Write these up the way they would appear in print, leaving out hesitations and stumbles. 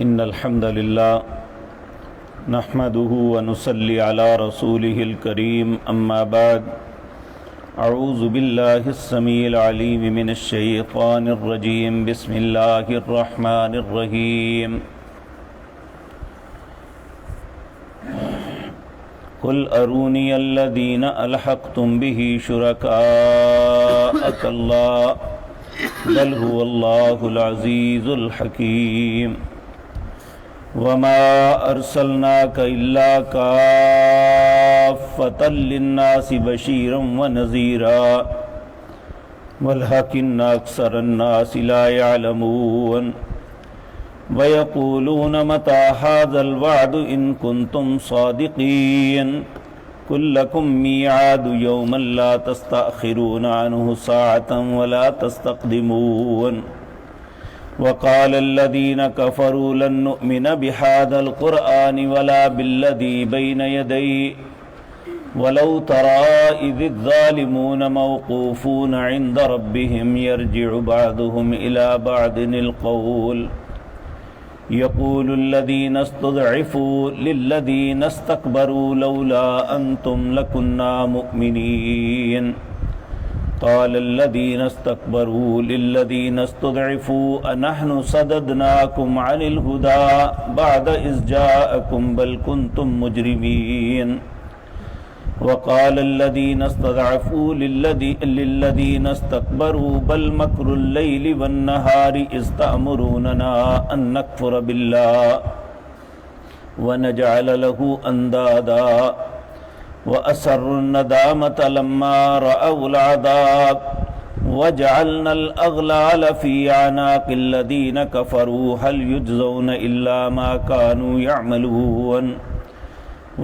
ان الحمد للہ نحمده ونصلي على رسوله الكريم اما بعد اعوذ باللہ السمیع العلیم من الشیطان الرجیم بسم اللہ الرحمن الرحیم قل ارونی الذین الحقتم به شرکاء کاللہ بل هو اللہ العزیز الحکیم وما ارسلناک الا کافۃ للناس بشیرا ونذیرا ولکن اکثر الناس لا يعلمون ویقولون متی ھذا الوعد ان کنتم صادقین قل لکم میعاد یوم لا تستأخرون عنہ ساعة ولا تستقدمون وقال الذين كفروا لن نؤمن بهذا القرآن ولا بالذي بين يديه ولو ترى إذ الظالمون موقوفون عند ربهم يرجع بعضهم إلى بعض القول يقول الذين استضعفوا للذين استكبروا لولا أنتم لكنا مؤمنين قال الذين استكبروا للذين استضعفوا أنحن صددناكم عن الهدى بعد إذ جاءكم بل كنتم مجرمين وقال الذين استضعفوا للذين استكبروا بل مكر الليل والنهار إذ تأمروننا أن نكفر بالله ونجعل له أندادا وَأَسَرُّوا النَّدَامَةَ لَمَّا رَأَوُا الْعَذَابَ وَجَعَلْنَا الْأَغْلَالَ فِي أَعْنَاقِ الَّذِينَ كَفَرُوا هَلْ يُجْزَوْنَ إِلَّا مَا كَانُوا يَعْمَلُونَ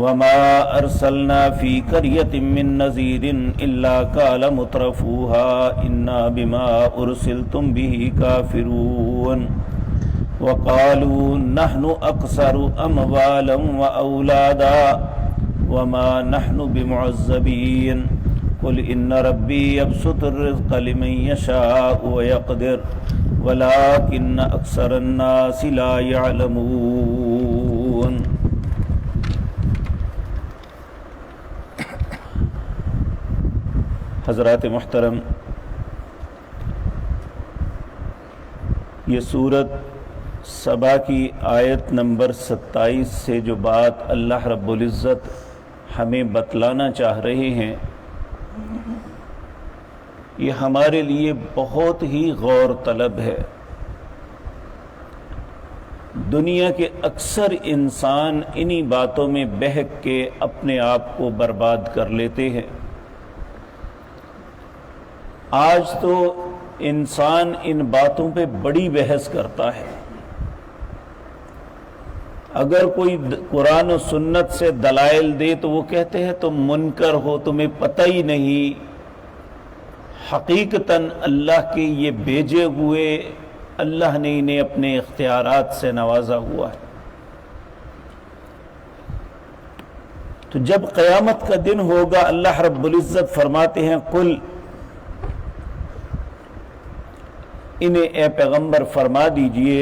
وَمَا أَرْسَلْنَا فِي قَرْيَةٍ مِّن نَّذِيرٍ إِلَّا قَالَ مُتْرَفُوهَا إِنَّا بِمَا أُرْسِلْتُم بِهِ كَافِرُونَ وَقَالُوا نَحْنُ أَكْثَرُ أَمْوَالًا وَأَوْلَادًا وما نحن بمعذبين قل ان ربي يبسط الرزق لمن يشاء ويقدر ولكن اكثر الناس لا يعلمون. حضرات محترم، یہ سورت سبا کی آیت نمبر 27 سے جو بات اللہ رب العزت ہمیں بتلانا چاہ رہے ہیں، یہ ہمارے لیے بہت ہی غور طلب ہے. دنیا کے اکثر انسان انہی باتوں میں بہک کے اپنے آپ کو برباد کر لیتے ہیں. آج تو انسان ان باتوں پہ بڑی بحث کرتا ہے. اگر کوئی قرآن و سنت سے دلائل دے تو وہ کہتے ہیں تم منکر ہو، تمہیں پتہ ہی نہیں. حقیقتاً اللہ کے یہ بھیجے ہوئے، اللہ نے انہیں اپنے اختیارات سے نوازا ہوا ہے. تو جب قیامت کا دن ہوگا، اللہ رب العزت فرماتے ہیں قل، انہیں اے پیغمبر فرما دیجئے،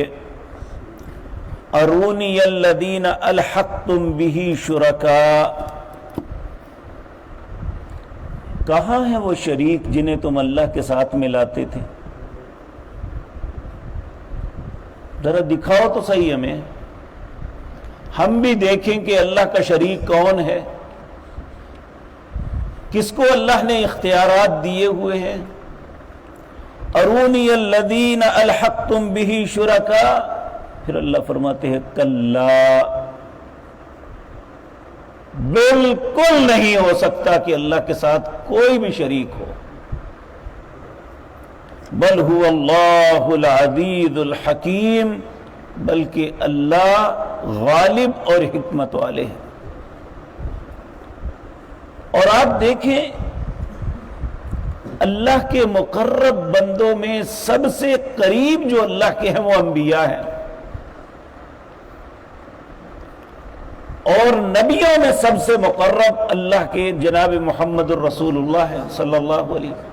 ارونی الذین الحقتم بہ شرکاء، کہاں ہیں وہ شریک جنہیں تم اللہ کے ساتھ ملاتے تھے؟ ذرا دکھاؤ تو صحیح ہمیں، ہم بھی دیکھیں کہ اللہ کا شریک کون ہے، کس کو اللہ نے اختیارات دیے ہوئے ہیں. ارونی الذین الحقتم بہ شرکاء، پھر اللہ فرماتے ہیں کلا، بالکل نہیں ہو سکتا کہ اللہ کے ساتھ کوئی بھی شریک ہو. بل هو اللہ العزیز الحکیم، بلکہ اللہ غالب اور حکمت والے ہیں. اور آپ دیکھیں اللہ کے مقرب بندوں میں سب سے قریب جو اللہ کے ہیں وہ انبیاء ہیں. اور نبیوں میں سب سے مقرب اللہ کے جناب محمد الرسول اللہ صلی اللہ علیہ وسلم۔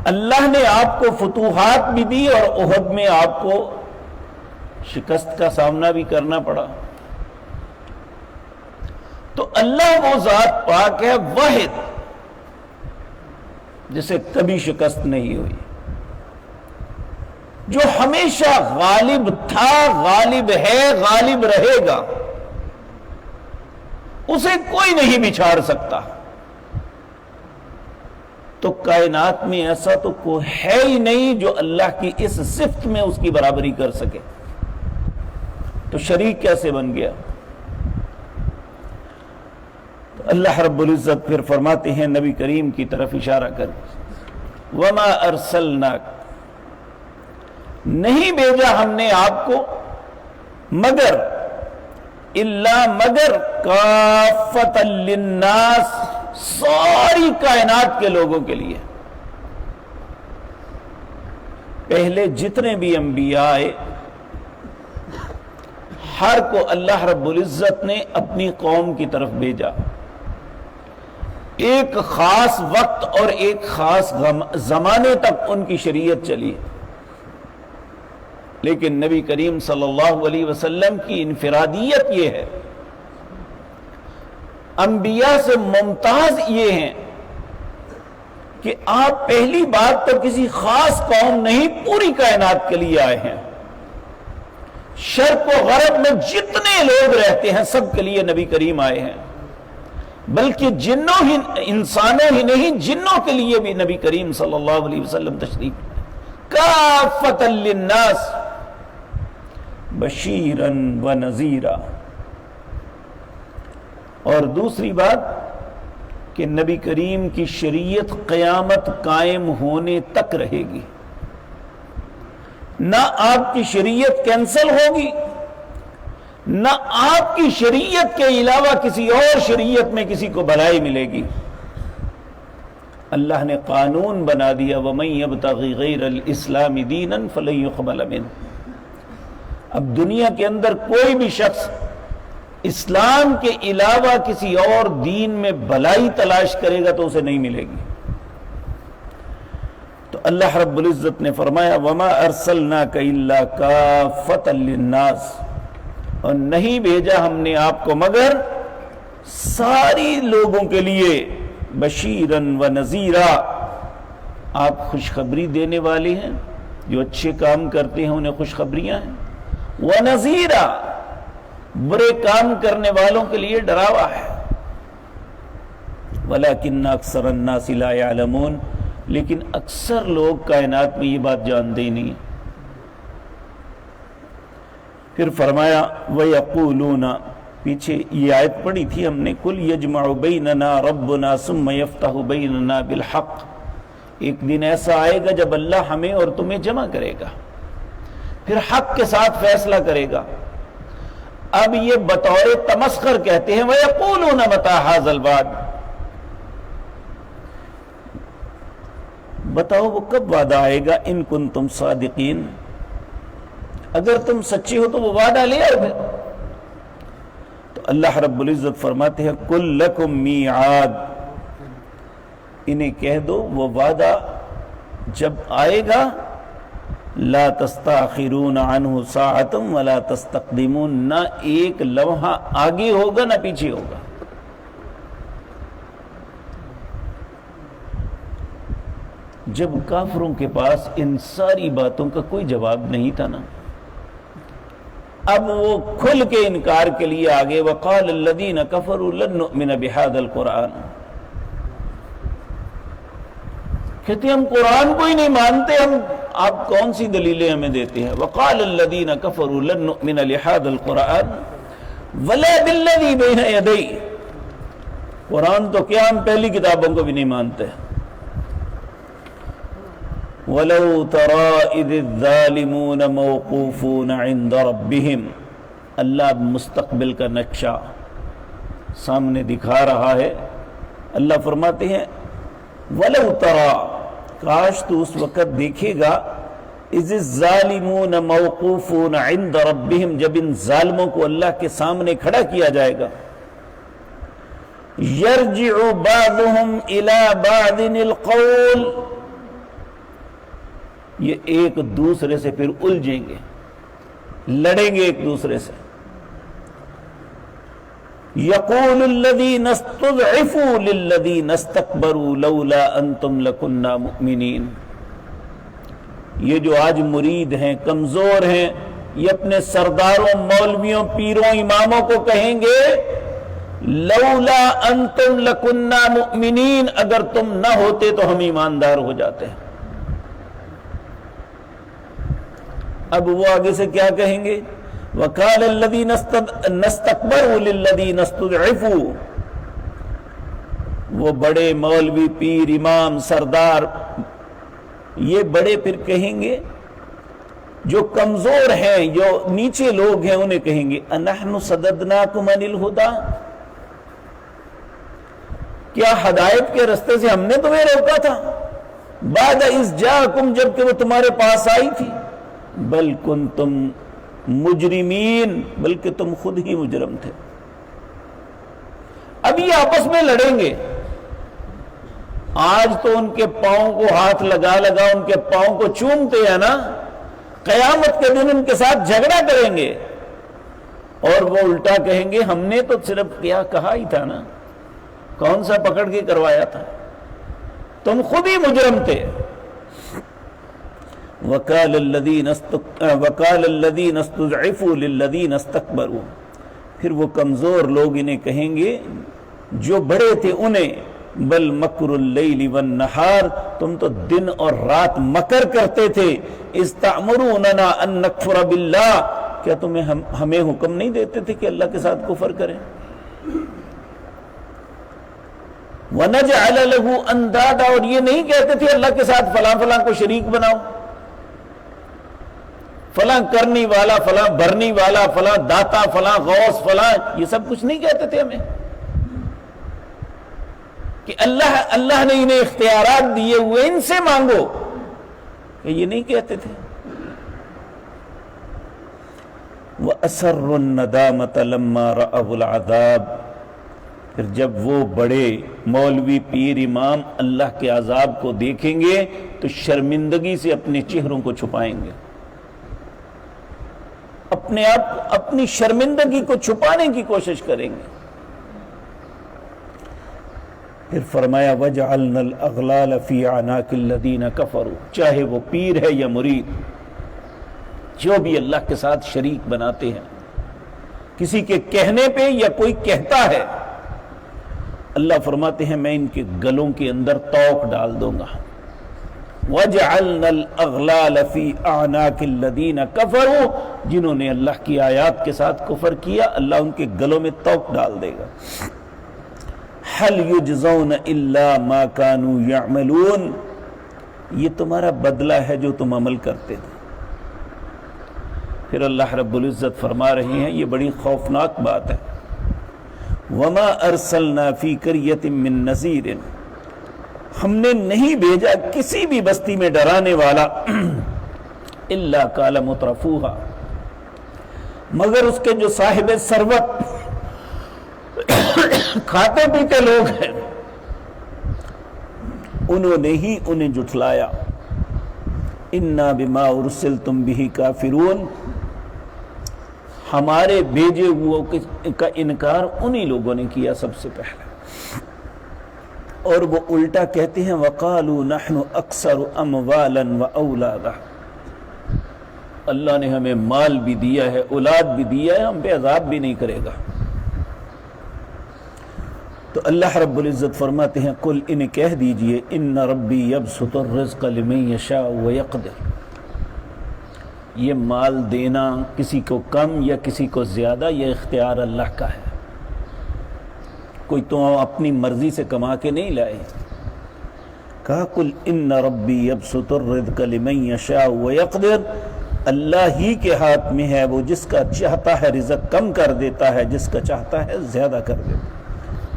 اللہ نے آپ کو فتوحات بھی دی اور احد میں آپ کو شکست کا سامنا بھی کرنا پڑا۔ تو اللہ وہ ذات پاک ہے واحد جسے کبھی شکست نہیں ہوئی، جو ہمیشہ غالب تھا، غالب ہے، غالب رہے گا، اسے کوئی نہیں بچھاڑ سکتا۔ تو کائنات میں ایسا تو کوئی ہے ہی نہیں جو اللہ کی اس صفت میں اس کی برابری کر سکے، تو شریک کیسے بن گیا؟ تو اللہ رب العزت پھر فرماتے ہیں نبی کریم کی طرف اشارہ کر، وَمَا أَرْسَلْنَاكَ، نہیں بھیجا ہم نے آپ کو مگر مگر کافۃ للناس، ساری کائنات کے لوگوں کے لیے۔ پہلے جتنے بھی انبیاء آئے ہر کو اللہ رب العزت نے اپنی قوم کی طرف بھیجا، ایک خاص وقت اور ایک خاص زمانے تک ان کی شریعت چلی، لیکن نبی کریم صلی اللہ علیہ وسلم کی انفرادیت یہ ہے، انبیاء سے ممتاز یہ ہیں کہ آپ پہلی بات تو کسی خاص قوم نہیں، پوری کائنات کے لیے آئے ہیں۔ شرق و غرب میں جتنے لوگ رہتے ہیں سب کے لیے نبی کریم آئے ہیں، بلکہ انسانوں ہی نہیں، جنوں کے لیے بھی نبی کریم صلی اللہ علیہ وسلم تشریف کافۃ للناس بشیرا و نذیرا۔ اور دوسری بات کہ نبی کریم کی شریعت قیامت قائم ہونے تک رہے گی، نہ آپ کی شریعت کینسل ہوگی، نہ آپ کی شریعت کے علاوہ کسی اور شریعت میں کسی کو بھلائی ملے گی۔ اللہ نے قانون بنا دیا، وَمَن يَبْتَغِ غَيْرَ الْإِسْلَامِ دِينًا فَلَن يُقْبَلَ مِنْهُ۔ اب دنیا کے اندر کوئی بھی شخص اسلام کے علاوہ کسی اور دین میں بھلائی تلاش کرے گا تو اسے نہیں ملے گی۔ تو اللہ رب العزت نے فرمایا وَمَا أَرْسَلْنَاكَ إِلَّا كَافَّةً لِلنَّاسِ، اور نہیں بھیجا ہم نے آپ کو مگر ساری لوگوں کے لیے بشیرن و نذیرا، آپ خوشخبری دینے والے ہیں، جو اچھے کام کرتے ہیں انہیں خوشخبریاں ہیں، ونذیرا، برے کام کرنے والوں کے لیے ڈراوا ہے۔ ولیکن اکثر الناس لا یعلمون، لیکن اکثر لوگ کائنات میں یہ بات جانتے ہی نہیں۔ پھر فرمایا وَيَقُولُونَ، پیچھے یہ آیت پڑھی تھی ہم نے، قُلْ يَجْمَعُ بَيْنَنَا رَبُّنَا ثُمَّ يَفْتَحُ بَيْنَنَا بِالْحَقِّ، ایک دن ایسا آئے گا جب اللہ ہمیں اور تمہیں جمع کرے گا، پھر حق کے ساتھ فیصلہ کرے گا۔ اب یہ بطور تمسخر کہتے ہیں وَيَقُولُونَ مَتَىٰ هَٰذَا الْوَعْدُ، بتاؤ وہ کب وعدہ آئے گا، ان کنتم صادقین، اگر تم سچے ہو تو وہ وعدہ لے آؤ۔ تو اللہ رب العزت فرماتے ہیں قُل لَكُم مِّيعَادٌ، انہیں کہہ دو وہ وعدہ جب آئے گا لا تستاخرون عنہ ساعۃ ولا تستقدمون، نہ ایک لمحہ آگے ہوگا نہ پیچھے ہوگا۔ جب کافروں کے پاس ان ساری باتوں کا کوئی جواب نہیں تھا نا، اب وہ کھل کے انکار کے لیے آگے، وقال الذین کفروا لن نؤمن بهذا القرآن، کہتے ہیں ہم قرآن کو ہی نہیں مانتے، ہم آپ کون سی دلیلیں ہمیں دیتے ہیں۔ وقال الذین کفروا لن نؤمن لهذا القرآن ولا بالذی بین یدیہ، قرآن تو کیا ہم پہلی کتابوں کو بھی نہیں مانتے۔ وَلَوْ تَرَىٰ إِذِ الظَّالِمُونَ مَوْقُوفُونَ عِنْدَ رَبِّهِمْ، اللہ مستقبل کا نقشہ سامنے دکھا رہا ہے۔ اللہ فرماتے ہیں وَلَوْ تَرَىٰ، کاش تو اس وقت دیکھے گا اذ الظالمون موقوفون عند ربهم، جب ان ظالموں کو اللہ کے سامنے کھڑا کیا جائے گا، یرجع بعضهم الى بعض القول، یہ ایک دوسرے سے پھر الجھیں گے، لڑیں گے ایک دوسرے سے. یقول الذین استضعفوا للذین استکبروا لولا انتم لکنا مؤمنین. یہ جو آج مرید ہیں، کمزور ہیں، یہ اپنے سرداروں، مولویوں، پیروں، اماموں کو کہیں گے لولا انتم لکنا مؤمنین، اگر تم نہ ہوتے تو ہم ایماندار ہو جاتے ہیں. اب وہ آگے سے کیا کہیں گے؟ وقال الذین استکبروا للذین استضعفوا، وہ بڑے مولوی، پیر، امام، سردار، یہ بڑے پھر کہیں گے جو کمزور ہیں، جو نیچے لوگ ہیں، انہیں کہیں گے انحن صددناکم عن الہدی، کیا ہدایت کے رستے سے ہم نے تمہیں روکا تھا؟ بعد اذ جاءکم، جب کہ وہ تمہارے پاس آئی تھی. بل کنتم مجرمین، بلکہ تم خود ہی مجرم تھے. اب یہ آپس میں لڑیں گے. آج تو ان کے پاؤں کو ہاتھ لگا لگا ان کے پاؤں کو چومتے ہیں نا، قیامت کے دن ان کے ساتھ جھگڑا کریں گے اور وہ الٹا کہیں گے ہم نے تو صرف کیا کہا ہی تھا نا، کون سا پکڑ کے کروایا تھا، تم خود ہی مجرم تھے. وقال الذین استضعفوا للذین استکبروا، پھر وہ کمزور لوگ انہیں کہیں گے جو بڑے تھے انہیں، بل مکر اللیل والنہار، تم تو دن اور رات مکر کرتے تھے. اذ تأمروننا ان نکفر باللہ، کیا تمہیں ہمیں حکم نہیں دیتے تھے کہ اللہ کے ساتھ کفر کریں؟ وَنَجْعَلَ لَهُ أَنْدَادًا، اور یہ نہیں کہتے تھے اللہ کے ساتھ فلاں فلاں کو شریک بناؤ، فلاں کرنی والا، فلاں بھرنی والا، فلاں داتا، فلاں غوث، فلاں، یہ سب کچھ نہیں کہتے تھے ہمیں کہ اللہ نے انہیں اختیارات دیے ہوئے، ان سے مانگو، کہ یہ نہیں کہتے تھے. وَأَسَرُّ النَّدَامَةَ لَمَّا رَأَوُا الْعَذَابَ، پھر جب وہ بڑے مولوی، پیر، امام اللہ کے عذاب کو دیکھیں گے تو شرمندگی سے اپنے چہروں کو چھپائیں گے، اپنے آپ اپنی شرمندگی کو چھپانے کی کوشش کریں گے. پھر فرمایا وَجَعَلْنَا الْأَغْلَالَ فِي أَعْنَاقِ الَّذِينَ كَفَرُوا، چاہے وہ پیر ہے یا مرید، جو بھی اللہ کے ساتھ شریک بناتے ہیں، کسی کے کہنے پہ یا کوئی کہتا ہے، اللہ فرماتے ہیں میں ان کے گلوں کے اندر توق ڈال دوں گا. وَجَعَلْنَا الْأَغْلَالَ فِي أَعْنَاقِ الَّذِينَ كَفَرُوا، جنہوں نے اللہ کی آیات کے ساتھ کفر کیا، اللہ ان کے گلوں میں توق ڈال دے گا. هَلْ يُجْزَوْنَ إِلَّا مَا كَانُوا يَعْمَلُونَ، یہ تمہارا بدلہ ہے جو تم عمل کرتے تھے. پھر اللہ رب العزت فرما رہے ہیں، یہ بڑی خوفناک بات ہے، وَمَا أَرْسَلْنَا فِي قَرْيَةٍ مِّن نَذِيرٍ، ہم نے نہیں بھیجا کسی بھی بستی میں ڈرانے والا، إِلَّا قَالَ مُتْرَفُوهَا، مگر اس کے جو صاحب ثروت، کھاتے پیتے لوگ ہیں، انہوں نے ہی انہیں جھٹلایا. اِنَّا بِمَا أُرْسِلْتُمْ بِهِ كَافِرُونَ، ہمارے بھیجے ہوئے کا انکار انہی لوگوں نے کیا سب سے پہلے. اور وہ الٹا کہتے ہیں وَقَالُوا نَحْنُ أَكْثَرُ أَمْوَالًا وَأَوْلَادًا، اللہ نے ہمیں مال بھی دیا ہے، اولاد بھی دیا ہے، ہم پہ عذاب بھی نہیں کرے گا. تو اللہ رب العزت فرماتے ہیں قل، انہیں کہہ دیجئے ان ربی یبسط الرزق لمن یشاء ویقدر، یہ مال دینا کسی کو کم یا کسی کو زیادہ یہ اختیار اللہ کا ہے، کوئی تو اپنی مرضی سے کما کے نہیں لائے. کہا قل ان ربی یبسط الرزق لمن یشاء ویقدر، اللہ ہی کے ہاتھ میں ہے، وہ جس کا چاہتا ہے رزق کم کر دیتا ہے، جس کا چاہتا ہے زیادہ کر دیتا ہے.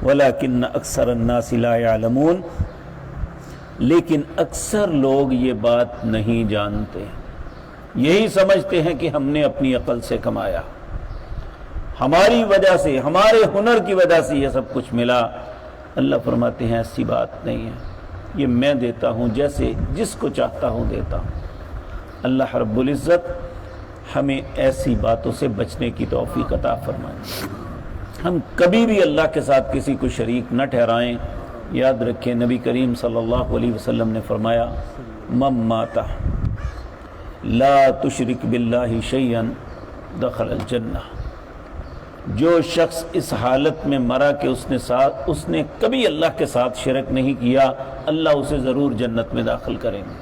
وَلَكِنَّ أَكْثَرَ النَّاسِ لَا يَعْلَمُونَ، لیکن اکثر لوگ یہ بات نہیں جانتے. یہی سمجھتے ہیں کہ ہم نے اپنی عقل سے کمایا، ہماری وجہ سے، ہمارے ہنر کی وجہ سے یہ سب کچھ ملا۔ اللہ فرماتے ہیں ایسی بات نہیں ہے، یہ میں دیتا ہوں، جیسے جس کو چاہتا ہوں دیتا ہوں۔ اللہ رب العزت ہمیں ایسی باتوں سے بچنے کی توفیق عطا فرمائے۔ ہم کبھی بھی اللہ کے ساتھ کسی کو شریک نہ ٹھہرائیں۔ یاد رکھیں نبی کریم صلی اللہ علیہ وسلم نے فرمایا من مات لا تشرک باللہ شیئا دخل الجنہ، جو شخص اس حالت میں مرا کہ اس نے کبھی اللہ کے ساتھ شرک نہیں کیا، اللہ اسے ضرور جنت میں داخل کریں گے۔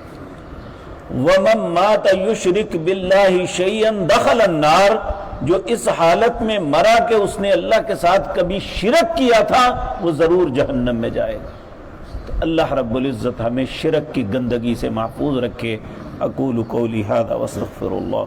وَمَن مَاتَ يُشْرِكْ بِاللَّهِ شَيْئًا دَخَلَ النَّارِ، جو اس حالت میں مرا کہ اس نے اللہ کے ساتھ کبھی شرک کیا تھا، وہ ضرور جہنم میں جائے گا۔ تو اللہ رب العزت ہمیں شرک کی گندگی سے محفوظ رکھے۔ اقول قولی ھذا واستغفر اللہ۔